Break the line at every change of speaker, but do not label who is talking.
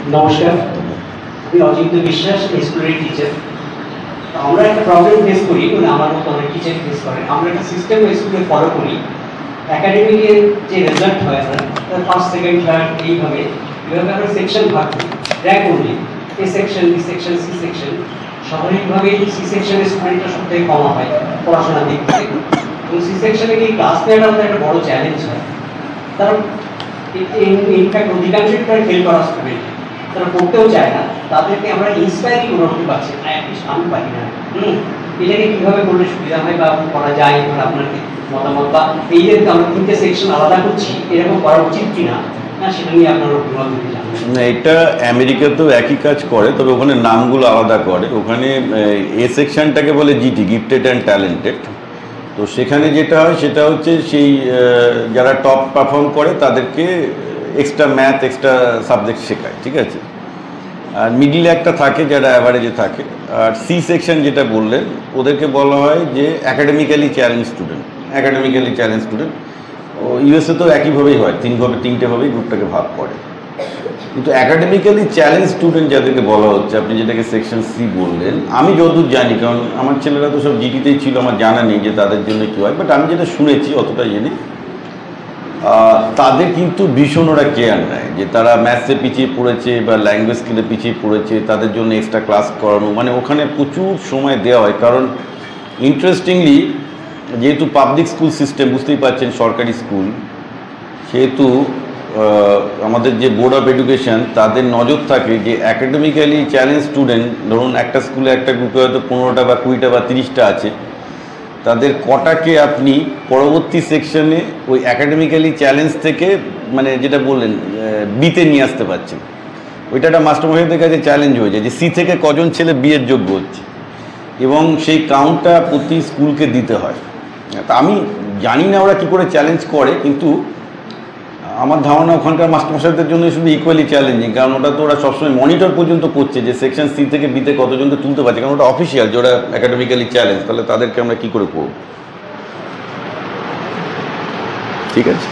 নমস্কার, আমি অজিত বিশ্বাস, স্কুলের টিচার। আমরা একটা প্রবলেম ফেস করি, মানে আমার মতো অনেক টিচার ফেস করে। আমরা একটা সিস্টেম স্কুলে ফলো করি, একাডেমিকের যে রেজাল্ট হয় না, তার ফার্স্ট সেকেন্ড থার্ড এইভাবে আমরা সেকশন ভাগ করি, র্যাঙ্ক অনুযায়ী। A section, B section, C section. স্বাভাবিকভাবেই সি সেকশনের স্টুডেন্টটা সব থেকে কম হয় পড়াশোনার দিক থেকে, এবং সি সেকশনে গিয়ে ক্লাস নেওয়াটা আমাদের একটা বড় চ্যালেঞ্জ হয়। কারণ ইনফ্যাক্ট অধিকাংশই প্রায় ফেল করা স্টুডেন্ট, তারা পড়তেও চায় না, তাদেরকে আমরা ইন্সপায়ারিং করতে পারছি না, অ্যাটলিস্ট আমি পারি না। এটাকে কীভাবে করলে সুবিধা হয় বা করা যায়, এবার আপনার মতামত বা এই যে আমরা তিনটে সেকশন আলাদা করছি, এরকম করা উচিত কিনা, না সেটা নিয়ে আপনার অভিমত দিতে জানেন?
না, এটা আমেরিকাতেও একই কাজ করে, তবে ওখানে নামগুলো আলাদা করে। ওখানে এ সেকশনটাকে বলে জিটি, গিফটেড অ্যান্ড ট্যালেন্টেড। তো সেখানে যেটা হয় সেটা হচ্ছে সেই যারা টপ পারফর্ম করে তাদেরকে এক্সট্রা ম্যাথ, এক্সট্রা সাবজেক্ট শেখায়, ঠিক আছে। আর মিডিলে একটা থাকে যারা অ্যাভারেজে থাকে। আর সি সেকশন যেটা বললেন, ওদেরকে বলা হয় যে academically challenge student. Academically challenge student ও ইউএসএ তো একইভাবেই হয়, তিনটেভাবেই গ্রুপটাকে ভাগ করে। কিন্তু অ্যাকাডেমিক্যালি চ্যালেঞ্জ স্টুডেন্ট যাদেরকে বলা হচ্ছে, আপনি যেটাকে সেকশন সি বললেন, আমি যতদূর জানি, কারণ আমার ছেলেরা তো সব জিটিতেই ছিল, আমার জানা নেই যে তাদের জন্য কী হয়, বাট আমি যেটা শুনেছি অতটা জানি, তাদের কিন্তু ভীষণ ওরা কেয়ার নেয় যে তারা ম্যাথসে পিছিয়ে পড়েছে বা ল্যাঙ্গুয়েজ স্কিলে পিছিয়ে পড়েছে, তাদের জন্য এক্সট্রা ক্লাস করানো, মানে ওখানে প্রচুর সময় দেওয়া হয়। কারণ ইন্টারেস্টিংলি, যেহেতু পাবলিক স্কুল সিস্টেম, বুঝতেই পারছেন সরকারি স্কুল, সেহেতু আমাদের যে বোর্ড অফ এডুকেশন, তাদের নজর থাকে যে অ্যাকাডেমিক্যালি চ্যালেঞ্জ স্টুডেন্ট, ধরুন একটা স্কুলে একটা গ্রুপে হয়তো 15টা বা 20টা বা 30টা আছে, তাদের কটাকে আপনি পরবর্তী সেকশনে ওই অ্যাকাডেমিক্যালি চ্যালেঞ্জ থেকে, মানে যেটা বললেন, বিতে নিয়ে আসতে পারছেন। ওইটা একটা মাস্টারমশাইদের কাছে চ্যালেঞ্জ হয়ে যায় যে সি থেকে কজন ছেলে বিয়ের যোগ্য হচ্ছে, এবং সেই কাউন্টটা প্রতি স্কুলকে দিতে হয়। তা আমি জানি না ওরা কী করে চ্যালেঞ্জ করে, কিন্তু আমার ধারণা ওখানকার মাস্টারমশাইদের জন্য শুধু ইকুয়ালি চ্যালেঞ্জিং, কারণ ওটা তো ওরা সবসময় মনিটর পর্যন্ত করছে যে সেকশন সি থেকে বিতে কতজনকে তুলতে পারছে, কারণ ওটা অফিসিয়াল যে ওরা অ্যাকাডেমিক্যালি চ্যালেঞ্জ, তাহলে তাদেরকে আমরা কী করে করব? ঠিক আছে।